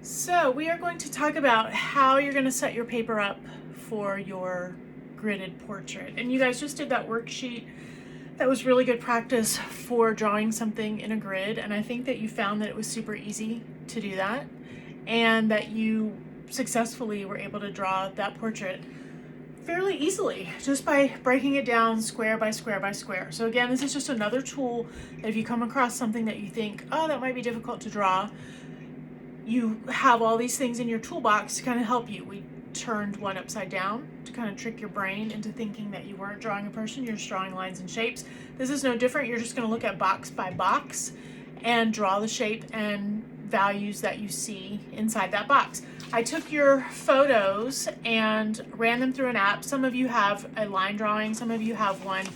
So we are going to talk about how you're going to set your paper up for your gridded portrait. And you guys just did that worksheet. That was really good practice for drawing something in a grid. And I think that you found that it was super easy to do that and that you successfully were able to draw that portrait fairly easily just by breaking it down square by square by square. So again, this is just another tool that if you come across something that you think, oh, that might be difficult to draw, you have all these things in your toolbox to kind of help you. We turned one upside down to kind of trick your brain into thinking that you weren't drawing a person, you're just drawing lines and shapes. This is no different. You're just going to look at box by box and draw the shape and values that you see inside that box. I took your photos and ran them through an app. Some of you have a line drawing, some of you have one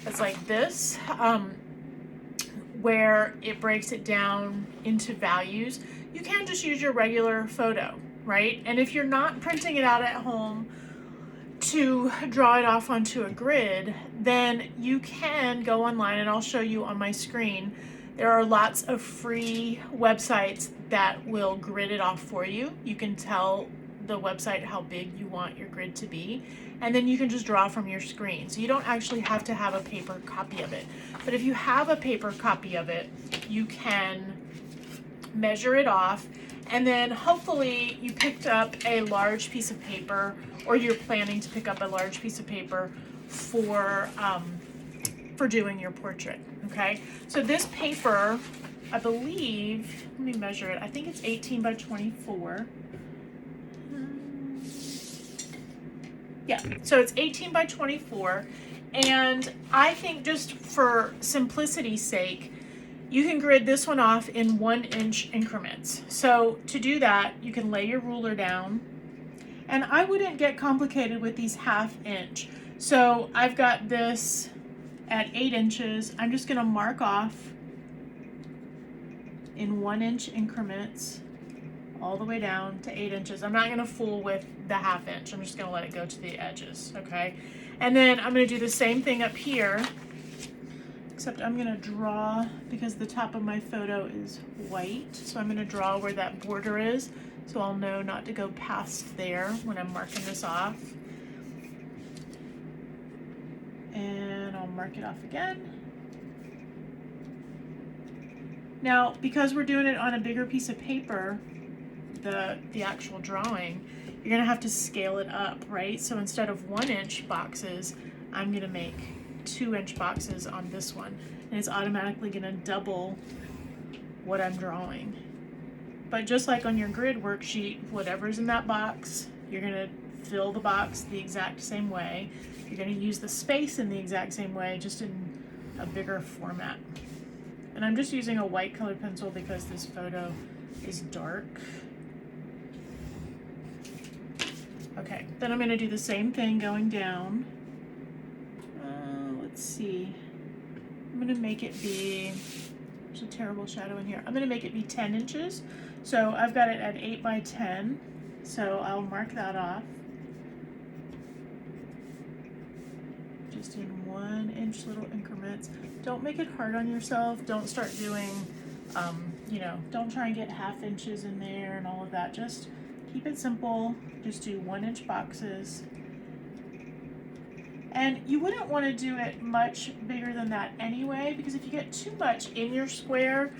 that's like this, where it breaks it down into values. You can just use your regular photo, right? And if you're not printing it out at home to draw it off onto a grid, then you can go online, and I'll show you on my screen. There are lots of free websites that will grid it off for you. You can tell the website how big you want your grid to be, and then you can just draw from your screen. So you don't actually have to have a paper copy of it. But if you have a paper copy of it, you can measure it off, and then hopefully you picked up a large piece of paper, or you're planning to pick up a large piece of paper for doing your portrait. Okay, so this paper, I believe, let me measure it. I think it's 18 by 24. Yeah, so it's 18 by 24, and I think just for simplicity's sake, you can grid this one off in 1-inch increments. So to do that, you can lay your ruler down, and I wouldn't get complicated with these 1/2 inch. So I've got this at 8 inches. I'm just gonna mark off in 1-inch increments all the way down to 8 inches. I'm not gonna fool with the 1/2 inch. I'm just gonna let it go to the edges, okay? And then I'm gonna do the same thing up here, except I'm gonna draw, because the top of my photo is white, so I'm gonna draw where that border is, so I'll know not to go past there when I'm marking this off. And I'll mark it off again. Now, because we're doing it on a bigger piece of paper, the actual drawing, you're gonna have to scale it up, right? So instead of 1-inch boxes, I'm gonna make 2-inch boxes on this one, and it's automatically gonna double what I'm drawing. But just like on your grid worksheet, whatever's in that box, you're gonna fill the box the exact same way. You're gonna use the space in the exact same way, just in a bigger format. And I'm just using a white colored pencil because this photo is dark. Okay, then I'm gonna do the same thing going down. Let's see. I'm gonna make it be, there's a terrible shadow in here. I'm gonna make it be 10 inches. So I've got it at 8 by 10. So I'll mark that off. Just in 1-inch little increments. Don't make it hard on yourself. Don't start doing, don't try and get 1/2 inches in there and all of that. Just keep it simple. Just do 1-inch boxes. And you wouldn't want to do it much bigger than that anyway, because if you get too much in your square,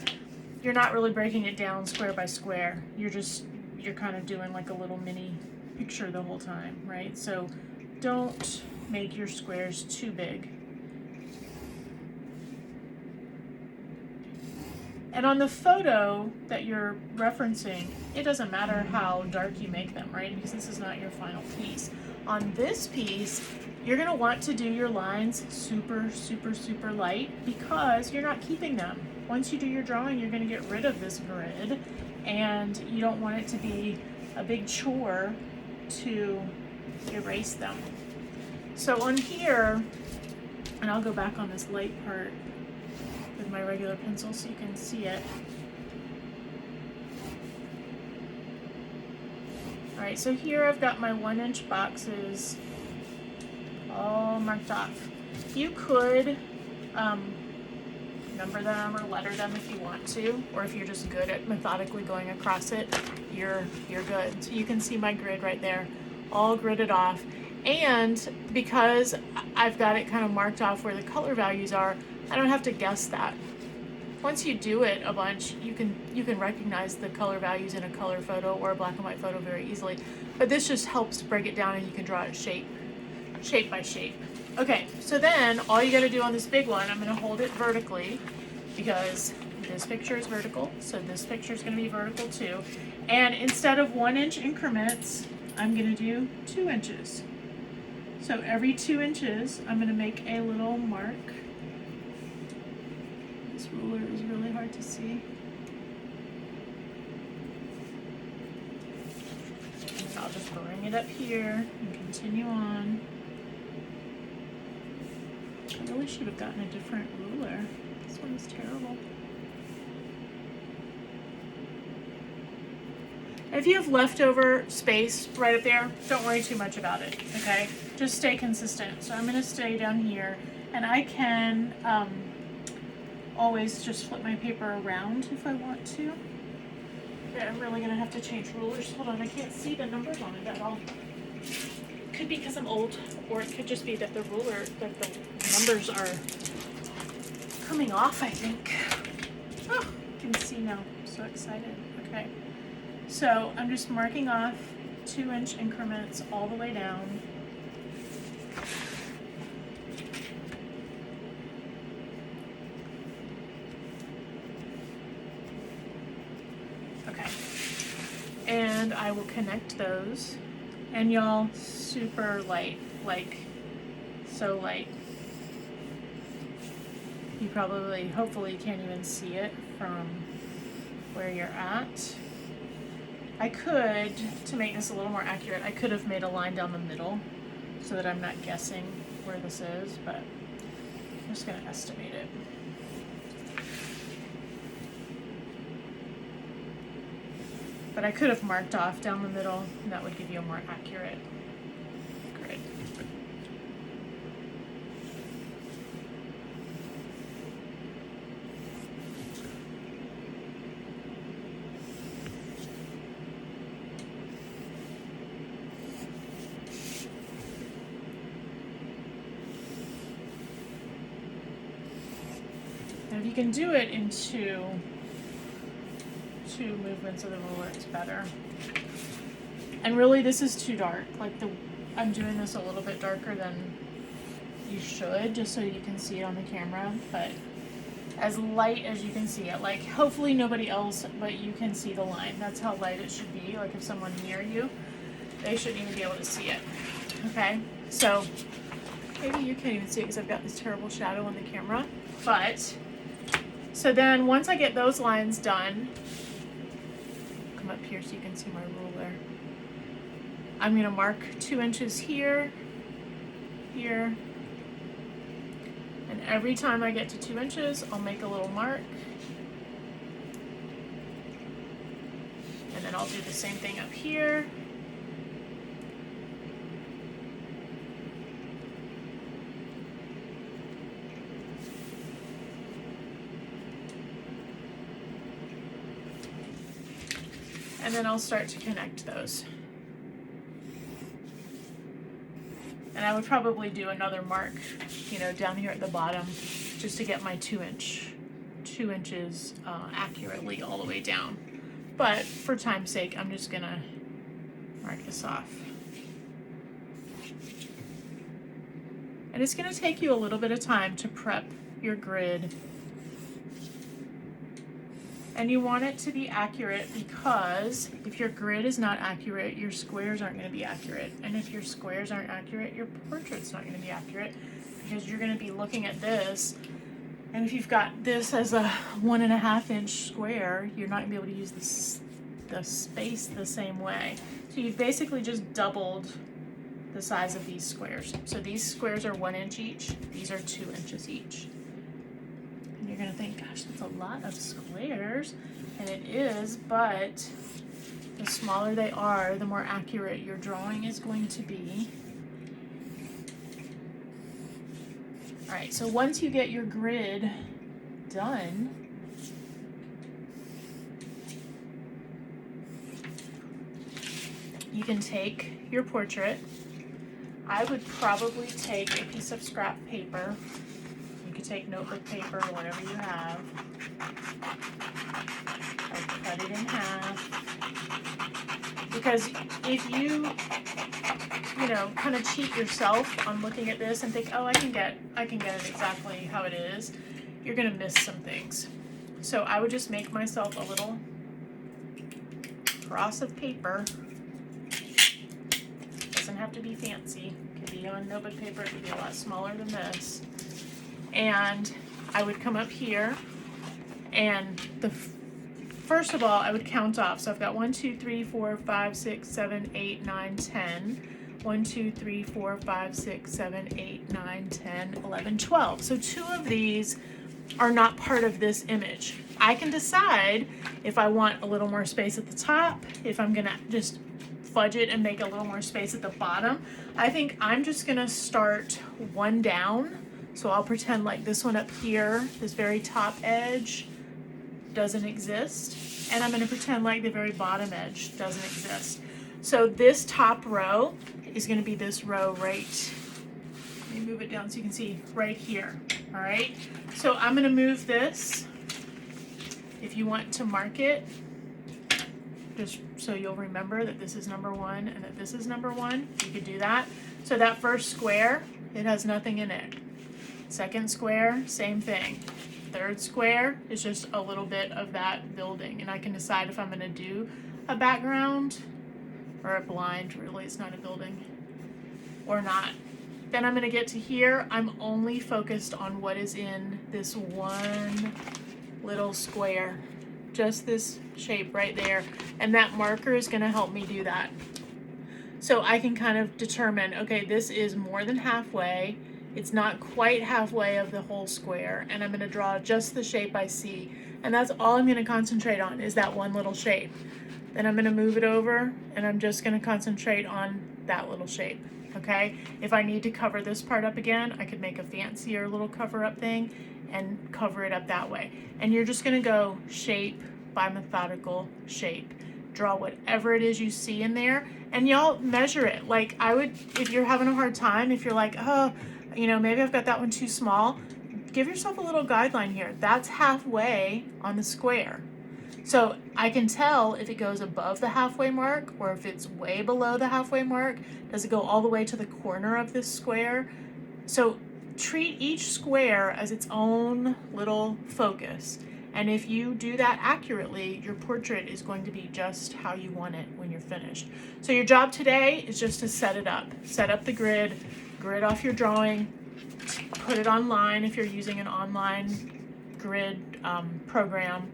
you're not really breaking it down square by square. You're kind of doing like a little mini picture the whole time, right? So don't make your squares too big. And on the photo that you're referencing, it doesn't matter how dark you make them, right? Because this is not your final piece. On this piece, you're gonna want to do your lines super, super, super light, because you're not keeping them. Once you do your drawing, you're gonna get rid of this grid, and you don't want it to be a big chore to erase them. So on here, and I'll go back on this light part with my regular pencil so you can see it. All right, so here I've got my 1-inch boxes all marked off. You could number them or letter them if you want to, or if you're just good at methodically going across it, you're good. So you can see my grid right there, all gridded off. And because I've got it kind of marked off where the color values are, I don't have to guess that. Once you do it a bunch, you can recognize the color values in a color photo or a black and white photo very easily. But this just helps break it down, and you can draw it shape by shape. Okay, so then all you gotta do on this big one, I'm gonna hold it vertically because this picture is vertical, so this picture is gonna be vertical too. And instead of 1 inch increments, I'm gonna do 2 inches. So every 2 inches, I'm gonna make a little mark. This ruler is really hard to see. And I'll just bring it up here and continue on. I really should have gotten a different ruler. This one's terrible. If you have leftover space right up there, don't worry too much about it, okay? Just stay consistent. So I'm gonna stay down here, and I can always just flip my paper around if I want to. Okay, I'm really gonna have to change rulers. Hold on, I can't see the numbers on it at all. Could be because I'm old, or it could just be that the numbers are coming off, I think. Oh, I can see now. I'm so excited. Okay. So I'm just marking off 2 inch increments all the way down. Okay. And I will connect those. And y'all, super light, like so light. You probably, hopefully can't even see it from where you're at. I could, to make this a little more accurate, I could have made a line down the middle so that I'm not guessing where this is, but I'm just gonna estimate it. But I could have marked off down the middle, and that would give you a more accurate grid. And if you can do it in two movements of the ruler, it's better. And really, this is too dark. Like I'm doing this a little bit darker than you should, just so you can see it on the camera, but as light as you can see it. Like, hopefully nobody else but you can see the line. That's how light it should be. Like, if someone near you, they shouldn't even be able to see it. Okay, so maybe you can't even see it because I've got this terrible shadow on the camera. But so then once I get those lines done, come up here so you can see my ruler. I'm gonna mark 2 inches here, here, and every time I get to 2 inches, I'll make a little mark. And then I'll do the same thing up here. And then I'll start to connect those. And I would probably do another mark, you know, down here at the bottom, just to get my 2 inches accurately all the way down. But for time's sake, I'm just gonna mark this off. And it's gonna take you a little bit of time to prep your grid. And you want it to be accurate because if your grid is not accurate, your squares aren't going to be accurate. And if your squares aren't accurate, your portrait's not going to be accurate because you're going to be looking at this. And if you've got this as a 1.5 inch square, you're not going to be able to use the space the same way. So you've basically just doubled the size of these squares. So these squares are 1 inch each. These are 2 inches each. You're gonna think, gosh, that's a lot of squares, and it is, but the smaller they are, the more accurate your drawing is going to be. All right, so once you get your grid done, you can take your portrait. I would probably take a piece of scrap paper. You could take notebook paper, whatever you have. I'd cut it in half. Because if you kind of cheat yourself on looking at this and think, oh, I can get it exactly how it is, you're gonna miss some things. So I would just make myself a little cross of paper. Doesn't have to be fancy. It could be on notebook paper. It could be a lot smaller than this. And I would come up here, and first of all, I would count off. So I've got 1, 2, 3, 4, 5, 6, 7, 8, 9, 10. 1, 2, 3, 4, 5, 6, 7, 8, 9, 10, 11, 12. So 2 of these are not part of this image. I can decide if I want a little more space at the top, if I'm gonna just fudge it and make a little more space at the bottom. I think I'm just gonna start one down. So I'll pretend like this one up here, this very top edge, doesn't exist. And I'm gonna pretend like the very bottom edge doesn't exist. So this top row is going to be this row right, let me move it down so you can see right here. All right, so I'm going to move this. If you want to mark it, just so you'll remember that this is number 1 and that this is number 1, you could do that. So that first square, it has nothing in it. Second square, same thing. Third square is just a little bit of that building, and I can decide if I'm going to do a background or a blind, really it's not a building, or not. Then I'm gonna get to here. I'm only focused on what is in this one little square, just this shape right there. And that marker is gonna help me do that. So I can kind of determine, okay, this is more than halfway. It's not quite halfway of the whole square, and I'm gonna draw just the shape I see. And that's all I'm gonna concentrate on, is that one little shape. Then I'm gonna move it over, and I'm just gonna concentrate on that little shape, okay? If I need to cover this part up again, I could make a fancier little cover up thing and cover it up that way. And you're just gonna go shape by methodical shape. Draw whatever it is you see in there, and y'all measure it. Like I would, if you're having a hard time, if you're like, oh, maybe I've got that one too small, give yourself a little guideline here. That's halfway on the square. So I can tell if it goes above the halfway mark or if it's way below the halfway mark. Does it go all the way to the corner of this square? So treat each square as its own little focus. And if you do that accurately, your portrait is going to be just how you want it when you're finished. So your job today is just to set it up. Set up the grid off your drawing, put it online if you're using an online grid program.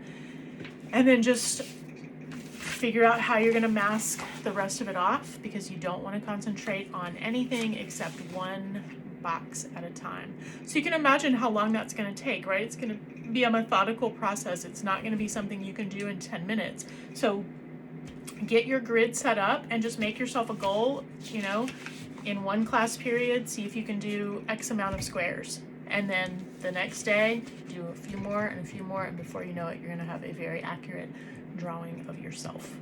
And then just figure out how you're going to mask the rest of it off, because you don't want to concentrate on anything except one box at a time. So you can imagine how long that's going to take, right? It's going to be a methodical process. It's not going to be something you can do in 10 minutes. So get your grid set up and just make yourself a goal, in one class period, see if you can do X amount of squares. And then the next day, do a few more and a few more, and before you know it, you're gonna have a very accurate drawing of yourself.